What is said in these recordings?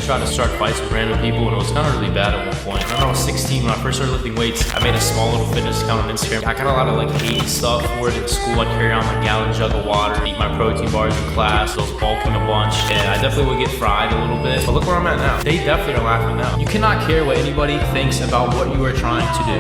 tried to start fights with random people, and it was kind of really bad at one point. I remember I was 16 when I first started lifting weights. I made a small little fitness account on Instagram. I got a lot of like hate stuff for it in school. I'd carry on my gallon jug of water, eat my protein bars in class. I was bulking a bunch, and I definitely would get fried a little bit. But look where I'm at now. They definitely are laughing now. You cannot care what anybody thinks about what you are trying to do.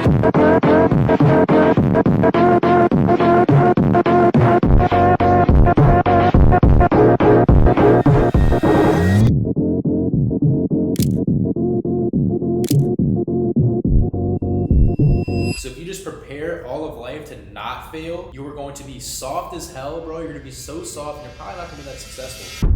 So if you just prepare all of life to not fail, you are going to be soft as hell, bro. You're gonna be so soft, and you're probably not gonna be that successful.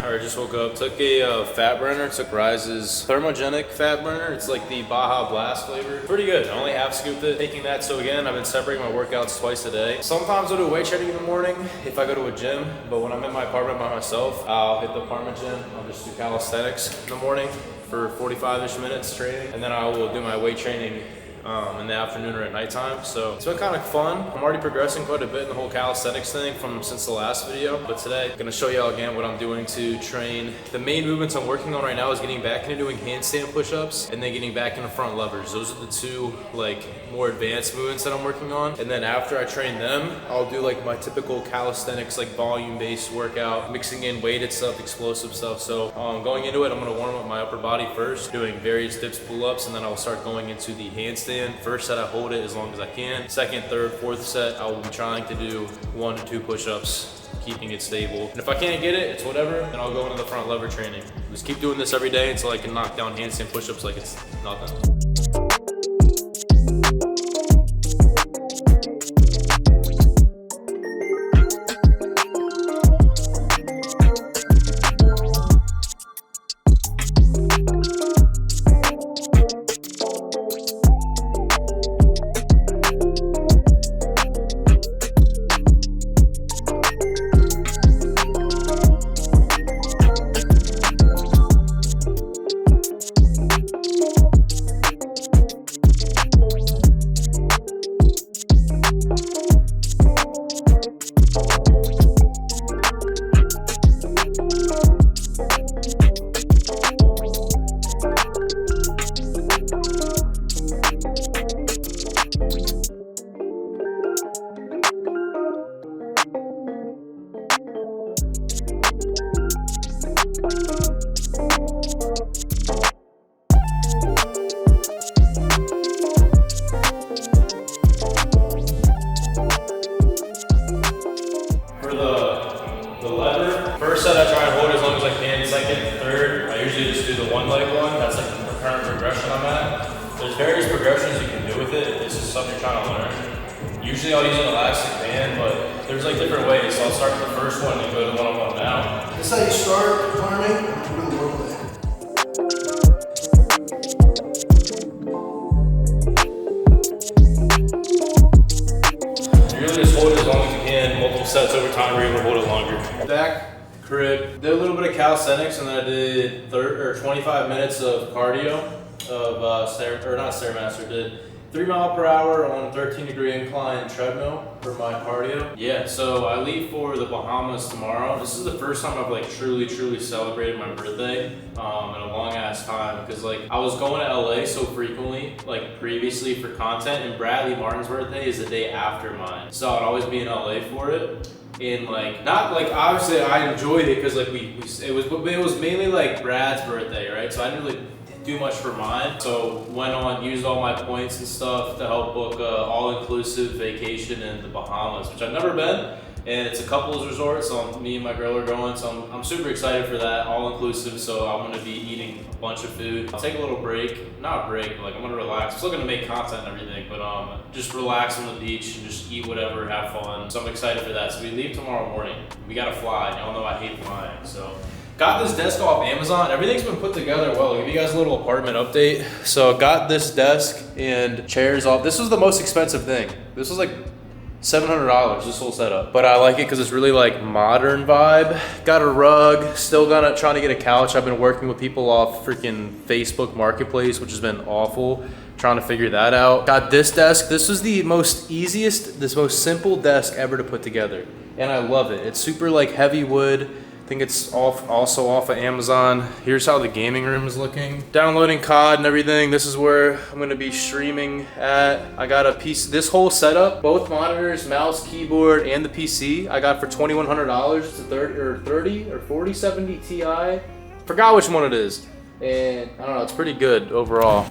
Alright, just woke up, took a fat burner, took Rise's thermogenic fat burner. It's like the Baja Blast flavor. Pretty good, I only half scooped it. Taking that, so again, I've been separating my workouts twice a day. Sometimes I'll do weight training in the morning if I go to a gym, but when I'm in my apartment by myself, I'll hit the apartment gym. I'll just do calisthenics in the morning for 45-ish minutes training, and then I will do my weight training in the afternoon or at nighttime. So it's been kind of fun. I'm already progressing quite a bit in the whole calisthenics thing since the last video, but today I'm gonna show y'all again what I'm doing to train. The main movements I'm working on right now is getting back into doing handstand push-ups and then getting back into front levers. Those are the two like more advanced movements that I'm working on. And then after I train them, I'll do like my typical calisthenics, like volume-based workout, mixing in weighted stuff, explosive stuff. So going into it, I'm gonna warm up my upper body first, doing various dips, pull-ups, and then I'll start going into the handstand. First set, I hold it as long as I can. Second, third, fourth set, I will be trying to do 1 to 2 push-ups, keeping it stable. And if I can't get it, it's whatever, then I'll go into the front lever training. Just keep doing this every day until I can knock down handstand push-ups like it's nothing. First set, I try and hold it as long as I can. Second, third, I usually just do the one leg one. That's like the current progression I'm at. There's various progressions you can do with it if this is something you're trying to learn. Usually I'll use an elastic band, but there's like different ways. So I'll start with the first one and go to the one I'm on now. This is how you start learning and really work with it. You really just hold it as long as you can. Multiple sets over time, we're able to hold it longer. Back, crib, did a little bit of calisthenics, and then I did 25 minutes of cardio of not Stairmaster, did 3 miles per hour on a 13-degree incline treadmill for my cardio. Yeah, so I leave for the Bahamas tomorrow. This is the first time I've like truly celebrated my birthday in a long ass time, because like I was going to LA so frequently like previously for content, and Bradley Martin's birthday is the day after mine. So I'd always be in LA for it. And like, not like, obviously I enjoyed it because like it was mainly like Brad's birthday, right? So I didn't really do much for mine. So went on, used all my points and stuff to help book a all-inclusive vacation in the Bahamas, which I've never been. And it's a couples resort, so me and my girl are going. So I'm super excited for that, all-inclusive. So I'm gonna be eating a bunch of food. I'll take a little break, not a break, but like I'm gonna relax. I'm still gonna make content and everything, but just relax on the beach and just eat whatever, have fun. So I'm excited for that. So we leave tomorrow morning. We gotta fly, y'all know I hate flying, so. Got this desk off Amazon. Everything's been put together well. I'll give you guys a little apartment update. So got this desk and chairs off. This was the most expensive thing. This was like $700, this whole setup. But I like it because it's really like modern vibe. Got a rug, still trying to get a couch. I've been working with people off freaking Facebook Marketplace, which has been awful. Trying to figure that out. Got this desk. This was the most most simple desk ever to put together. And I love it. It's super like heavy wood. think it's also off of Amazon. Here's how the gaming room is looking. Downloading COD and everything. This is where I'm gonna be streaming at. I got a piece, this whole setup, both monitors, mouse, keyboard, and the PC, I got for $2,100. It's a 30 or 4070 Ti. Forgot which one it is. And I don't know, it's pretty good overall.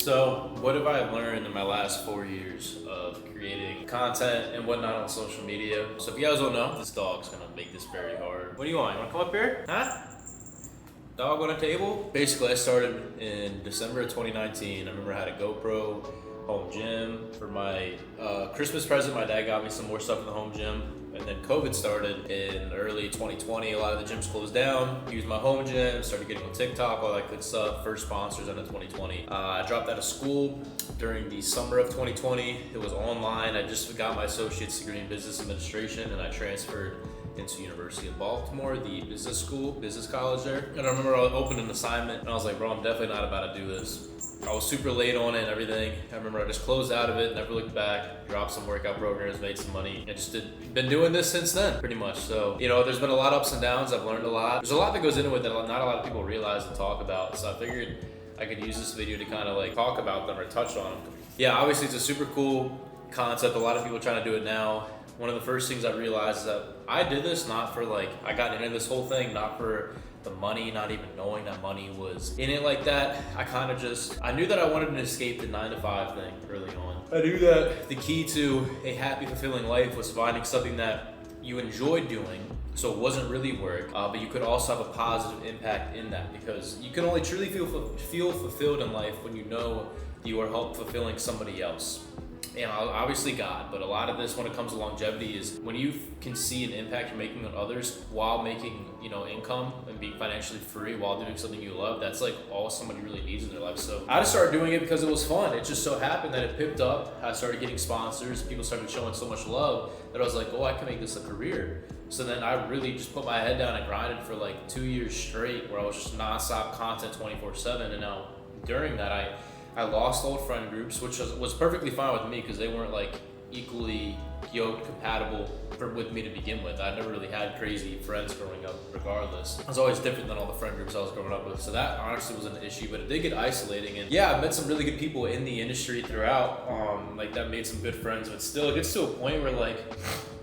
So, what have I learned in my last 4 years of creating content and whatnot on social media? So, if you guys don't know, this dog's gonna make this very hard. What do you want? You wanna come up here? Huh? Dog on a table? Basically, I started in December of 2019. I remember I had a GoPro, home gym. For my Christmas present, my dad got me some more stuff in the home gym. And then COVID started in early 2020. A lot of the gyms closed down. Used my home gym, started getting on TikTok, all that good stuff. First sponsors out of 2020. I dropped out of school during the summer of 2020. It was online. I just got my associate's degree in business administration, and I transferred into University of Baltimore, the business school, business college there. And I remember I opened an assignment, and I was like, bro, I'm definitely not about to do this. I was super late on it and everything. I remember I just closed out of it, never looked back, dropped some workout programs, made some money, and just been doing this since then, pretty much. So, you know, there's been a lot of ups and downs. I've learned a lot. There's a lot that goes into it that not a lot of people realize and talk about. So I figured I could use this video to kind of like talk about them or touch on them. Yeah, obviously it's a super cool concept. A lot of people are trying to do it now. One of the first things I realized is that I did this not for like, I got into this whole thing not for the money, not even knowing that money was in it like that. I knew that I wanted to escape the 9-to-5 thing early on. I knew that the key to a happy, fulfilling life was finding something that you enjoyed doing, so it wasn't really work, but you could also have a positive impact in that, because you can only truly feel fulfilled in life when you know you are helping fulfilling somebody else. And obviously God, but a lot of this when it comes to longevity is when you can see an impact you're making on others while making, you know, income and being financially free while doing something you love. That's like all somebody really needs in their life. So I just started doing it because it was fun. It just so happened that it picked up. I started getting sponsors. People started showing so much love that I was like, oh, I can make this a career. So then I really just put my head down and grinded for like 2 years straight, where I was just nonstop content 24/7. And now during that, I lost old friend groups, which was perfectly fine with me because they weren't like equally yoked, compatible with me to begin with. I never really had crazy friends growing up regardless. I was always different than all the friend groups I was growing up with. So that honestly was an issue, but it did get isolating. And yeah, I met some really good people in the industry throughout. Like that made some good friends, but still it gets to a point where like,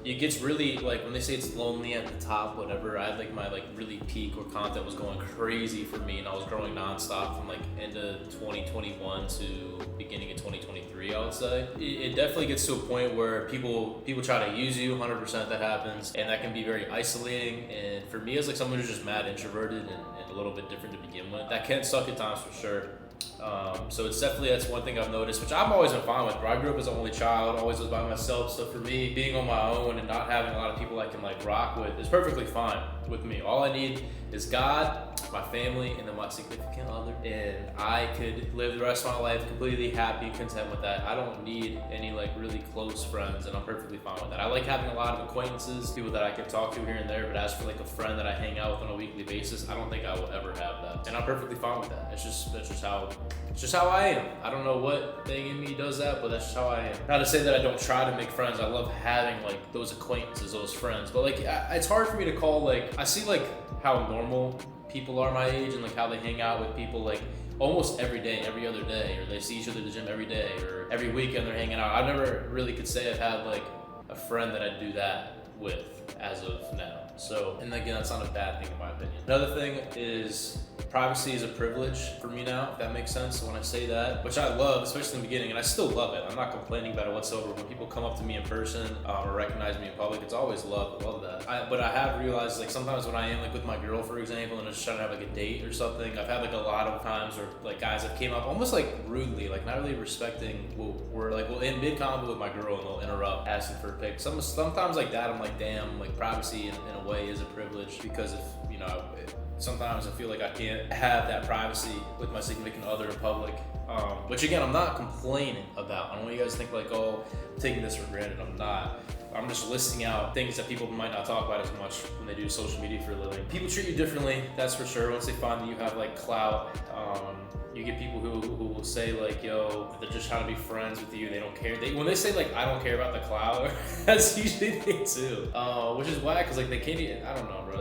it gets really like when they say it's lonely at the top, whatever. I had like my like really peak where content was going crazy for me, and I was growing nonstop from like end of 2021 to beginning of 2023. I would say it definitely gets to a point where people try to use you. 100% that happens, and that can be very isolating. And for me, as like someone who's just mad introverted and a little bit different to begin with, that can suck at times for sure. So it's definitely, that's one thing I've noticed, which I've always been fine with, bro. I grew up as an only child, always was by myself. So for me, being on my own and not having a lot of people I can like rock with is perfectly fine with me. All I need is God, my family, and then my significant other. And I could live the rest of my life completely happy and content with that. I don't need any like really close friends, and I'm perfectly fine with that. I like having a lot of acquaintances, people that I can talk to here and there, but as for like a friend that I hang out with on a weekly basis, I don't think I will ever have that. And I'm perfectly fine with that. It's just how I am. I don't know what thing in me does that, but that's just how I am. Not to say that I don't try to make friends. I love having like those acquaintances, those friends, but like it's hard for me to call, like I see like how normal people are my age and like how they hang out with people like almost every day, every other day, or they see each other at the gym every day, or every weekend they're hanging out. I never really could say I've had like a friend that I do that with as of now. So, and again, that's not a bad thing in my opinion. Another thing is privacy is a privilege for me now, if that makes sense. So when I say that, which I love, especially in the beginning, and I still love it. I'm not complaining about it whatsoever. When people come up to me in person or recognize me in public, it's always love. I love that. But I have realized, like sometimes when I am like with my girl, for example, and I'm just trying to have like a date or something, I've had like a lot of times where like guys have came up almost like rudely, like not really respecting. We're like, well, in mid combo with my girl, and they'll interrupt asking for a pic. Sometimes like that, I'm like, damn, like privacy in a way is a privilege, because if you know. Sometimes I feel like I can't have that privacy with my significant other in public, which again, I'm not complaining about. I don't want you guys to think like, oh, I'm taking this for granted. I'm not. I'm just listing out things that people might not talk about as much when they do social media for a living. People treat you differently, that's for sure. Once they find that you have like clout, you get people who will say like, yo, they're just trying to be friends with you. They don't care. When they say like, I don't care about the clout, that's usually they too. Which is why, cause like they can't even, I don't know, bro.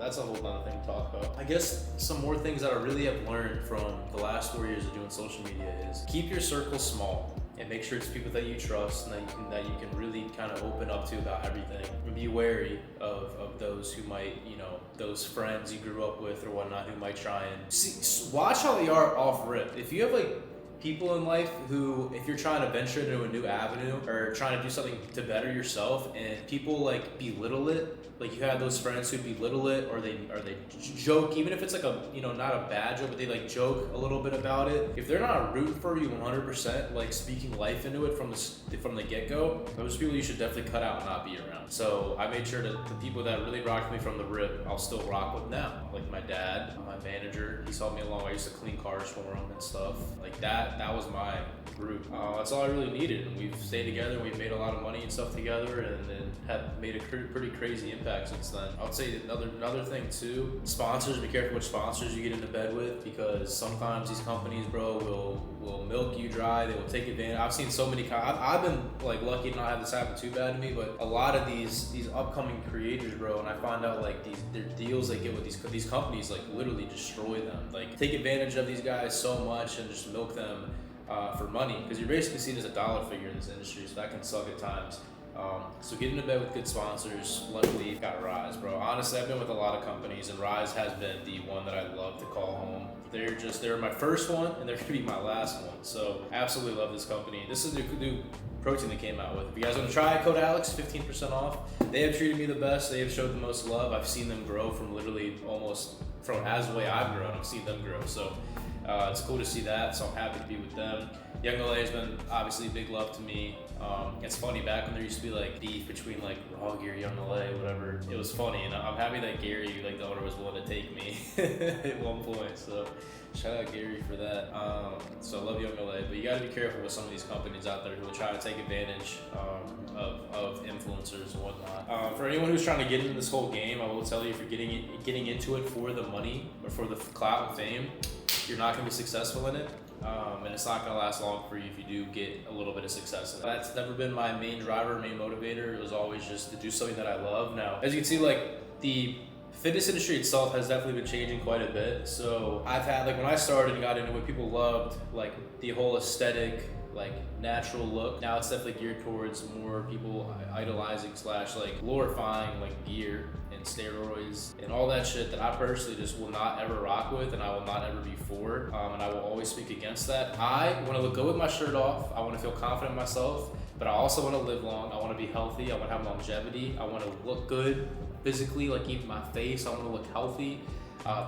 That's a whole other thing to talk about. I guess some more things that I really have learned from the last 4 years of doing social media is keep your circle small. And make sure it's people that you trust and that you can really kind of open up to about everything. And be wary of those who might, you know, those friends you grew up with or whatnot who might try and watch how they are off rip. If you have like people in life who, if you're trying to venture into a new avenue or trying to do something to better yourself and people like belittle it, like you have those friends who belittle it or they joke, even if it's like a, you know, not a bad joke, but they like joke a little bit about it. If they're not rooting for you 100%, like speaking life into it from the get-go, those people you should definitely cut out and not be around. So I made sure that the people that really rocked me from the rip, I'll still rock with now. Like my dad, my manager, he saw me along. I used to clean cars for him and stuff. Like that was my group. That's all I really needed. And we've stayed together and we've made a lot of money and stuff together and then have made a pretty crazy impact since then. I would say another thing too, sponsors, be careful which sponsors you get into bed with, because sometimes these companies, bro, will milk you dry. They will take advantage. I've seen so many, I've been like lucky to not have this happen too bad to me, but a lot of these upcoming creators, bro, and I find out like their deals they get with these companies like literally destroy them. Like take advantage of these guys so much and just milk them for money, because you're basically seen as a dollar figure in this industry, so that can suck at times. So get into bed with good sponsors. Luckily, you've got Rise, bro. Honestly, I've been with a lot of companies, and Rise has been the one that I love to call home. They're my first one, and they're gonna be my last one. So absolutely love this company. This is the new protein they came out with. If you guys want to try it, code Alex, 15% off. They have treated me the best. They have showed the most love. I've seen them grow from literally almost from as the way I've grown. I've seen them grow. So it's cool to see that. So I'm happy to be with them. Young LA has been obviously big love to me. It's funny, back when there used to be like beef between like Raw Gear, Young LA, whatever. It was funny, and I'm happy that Gary, like the owner, was willing to take me at one point. So shout out Gary for that. So I love Young LA, but you gotta be careful with some of these companies out there who will try to take advantage of influencers and whatnot. For anyone who's trying to get into this whole game, I will tell you, if you're getting into it for the money or for the clout and fame, you're not gonna be successful in it. And it's not gonna last long for you if you do get a little bit of success in it. That's never been my main driver, main motivator. It was always just to do something that I love. Now, as you can see, like the fitness industry itself has definitely been changing quite a bit. So I've had, like when I started and got into it, people loved like the whole aesthetic, like natural look. Now it's definitely geared towards more people idolizing / like glorifying like gear and steroids and all that shit that I personally just will not ever rock with, and I will not ever be for, and I will always speak against that. I want to go with my shirt off. I want to feel confident in myself, but I also want to live long. I want to be healthy. I want to have longevity. I want to look good physically, like even my face. I want to look healthy.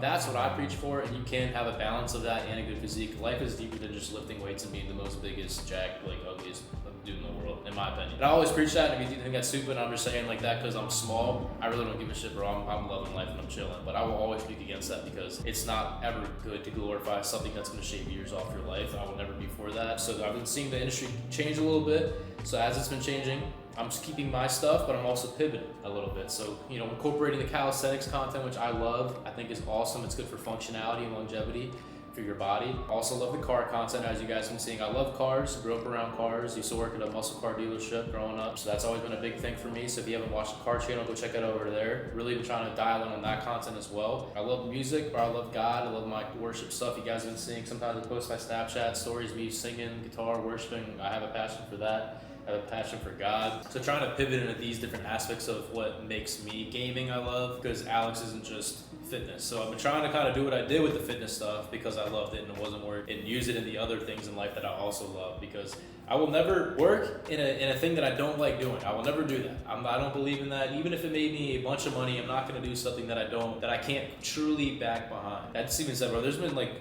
That's what I preach for, and you can have a balance of that and a good physique. Life is deeper than just lifting weights and being the most biggest, jacked, like ugliest dude in the world, in my opinion. And I always preach that, and if you think that's stupid, I'm just saying like that because I'm small. I really don't give a shit, bro. I'm loving life and I'm chilling, but I will always speak against that because it's not ever good to glorify something that's going to shave years off your life. I will never be for that. So I've been seeing the industry change a little bit. So as it's been changing, I'm just keeping my stuff, but I'm also pivoting a little bit. So, you know, incorporating the calisthenics content, which I love, I think is awesome. It's good for functionality and longevity. for your body. Also love the car content, as you guys have been seeing. I love cars, grew up around cars, used to work at a muscle car dealership growing up, so that's always been a big thing for me. So if you haven't watched the car channel, go check it over there. Really been trying to dial in on that content as well. I love music, but I love God. I love my worship stuff you guys have been seeing. Sometimes I post my Snapchat stories, me singing, guitar, worshiping. I have a passion for that. I have a passion for God. So trying to pivot into these different aspects of what makes me gaming I love, because Alex isn't just fitness. So I've been trying to kind of do what I did with the fitness stuff because I loved it and it wasn't work, and use it in the other things in life that I also love, because I will never work in a thing that I don't like doing. I will never do that. I don't believe in that. Even if it made me a bunch of money, I'm not going to do something that I can't truly back behind. That's even said, bro, there's been like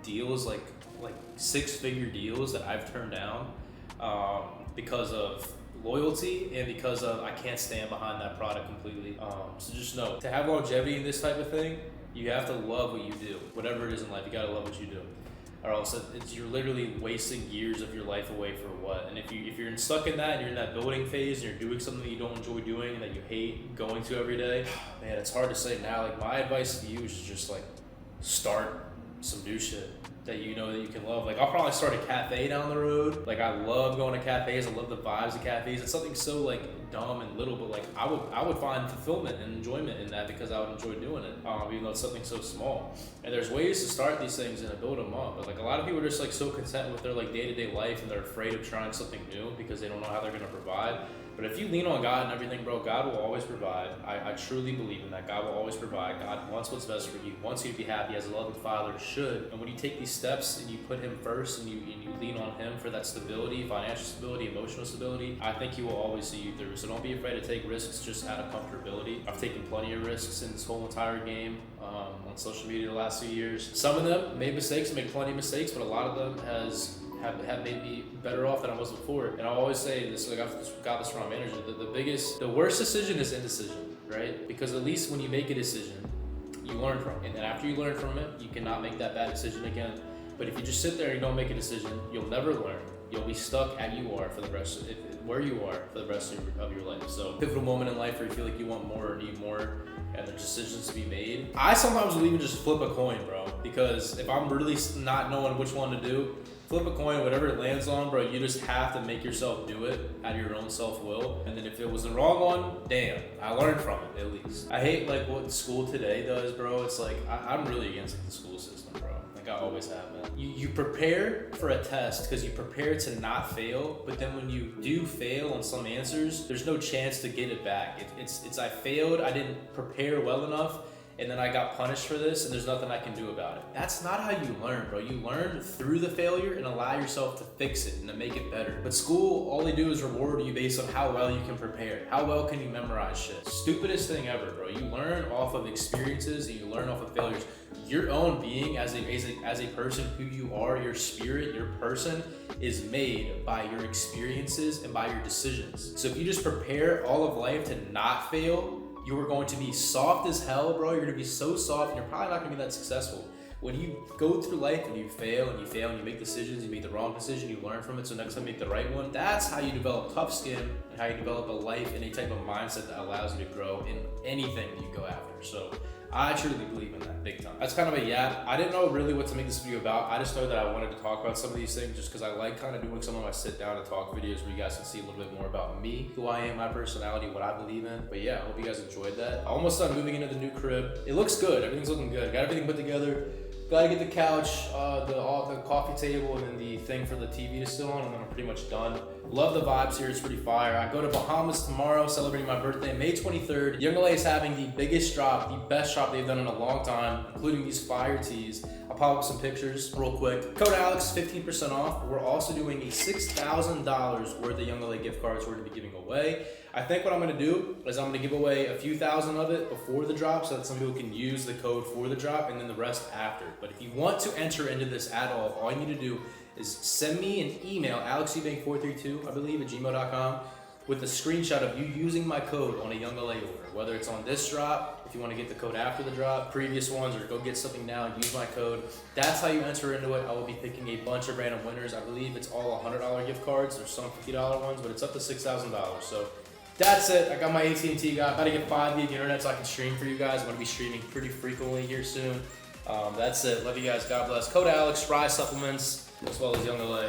deals, like 6-figure deals that I've turned down because of loyalty and because of I can't stand behind that product completely. So just know, to have longevity in this type of thing, you have to love what you do. Whatever it is in life, you gotta love what you do. Or else you're literally wasting years of your life away for what? And if you're stuck in that and you're in that building phase and you're doing something that you don't enjoy doing and that you hate going to every day, man, it's hard to say now. Like, my advice to you is just like start some new shit that you know that you can love. Like, I'll probably start a cafe down the road. Like, I love going to cafes. I love the vibes of cafes. It's something so like dumb and little, but like I would find fulfillment and enjoyment in that because I would enjoy doing it, even though it's something so small. And there's ways to start these things and to build them up. But like, a lot of people are just like so content with their like day-to-day life, and they're afraid of trying something new because they don't know how they're gonna provide. But if you lean on God and everything, bro, God will always provide. I truly believe in that. God will always provide. God wants what's best for you. Wants you to be happy, as a loving father should. And when you take these steps and you put him first and you lean on him for that stability, financial stability, emotional stability, I think he will always see you through. So don't be afraid to take risks just out of comfortability. I've taken plenty of risks in this whole entire game on social media the last few years. Some of them made mistakes, made plenty of mistakes, but a lot of them have made me better off than I was before. And I always say this, like, I've got this from my manager, the worst decision is indecision, right? Because at least when you make a decision, you learn from it. And then after you learn from it, you cannot make that bad decision again. But if you just sit there and you don't make a decision, you'll never learn. You'll be stuck at where you are for the rest of your life. So, pivotal moment in life where you feel like you want more or need more, and there's decisions to be made. I sometimes will even just flip a coin, bro, because if I'm really not knowing which one to do, flip a coin, whatever it lands on, bro, you just have to make yourself do it out of your own self-will. And then if it was the wrong one, damn, I learned from it, at least. I hate like what school today does, bro. It's like, I'm really against the school system, bro. Like, I always have been. You prepare for a test because you prepare to not fail, but then when you do fail on some answers, there's no chance to get it back. It's I failed, I didn't prepare well enough, and then I got punished for this, and there's nothing I can do about it. That's not how you learn, bro. You learn through the failure and allow yourself to fix it and to make it better. But school, all they do is reward you based on how well you can prepare. How well can you memorize shit? Stupidest thing ever, bro. You learn off of experiences and you learn off of failures. Your own being as a person, who you are, your spirit, your person, is made by your experiences and by your decisions. So if you just prepare all of life to not fail, you are going to be soft as hell, bro. You're gonna be so soft, and you're probably not gonna be that successful. When you go through life and you fail and you make decisions, you make the wrong decision, you learn from it, so next time you make the right one. That's how you develop tough skin and how you develop a life and a type of mindset that allows you to grow in anything that you go after. So I truly believe in that big time. That's kind of a yap. I didn't know really what to make this video about. I just know that I wanted to talk about some of these things just because I like kind of doing some of my sit down and talk videos where you guys can see a little bit more about me, who I am, my personality, what I believe in. But yeah, I hope you guys enjoyed that. Almost done moving into the new crib. It looks good. Everything's looking good. Got everything put together. Gotta get the couch, the coffee table, and then the thing for the TV to sit on, and then I'm pretty much done. Love the vibes here, it's pretty fire. I go to Bahamas tomorrow, celebrating my birthday, May 23rd. Young LA is having the biggest drop, the best drop they've done in a long time, including these fire tees. I'll pop up some pictures real quick. Code Alex, 15% off. We're also doing a $6,000 worth of Young LA gift cards we're gonna be giving away. I think what I'm gonna do is I'm gonna give away a few thousand of it before the drop so that some people can use the code for the drop, and then the rest after. But if you want to enter into this at all you need to do is send me an email, alexeubank432, I believe, at gmail.com, with a screenshot of you using my code on a Young LA order. Whether it's on this drop, if you want to get the code after the drop, previous ones, or go get something now and use my code. That's how you enter into it. I will be picking a bunch of random winners. I believe it's all $100 gift cards. There's some $50 ones, but it's up to $6,000. So that's it. I got my AT&T guy. About to get 5 gig internet so I can stream for you guys. I'm going to be streaming pretty frequently here soon. That's it. Love you guys. God bless. Code Alex, Fry Supplements, as well as Young LA.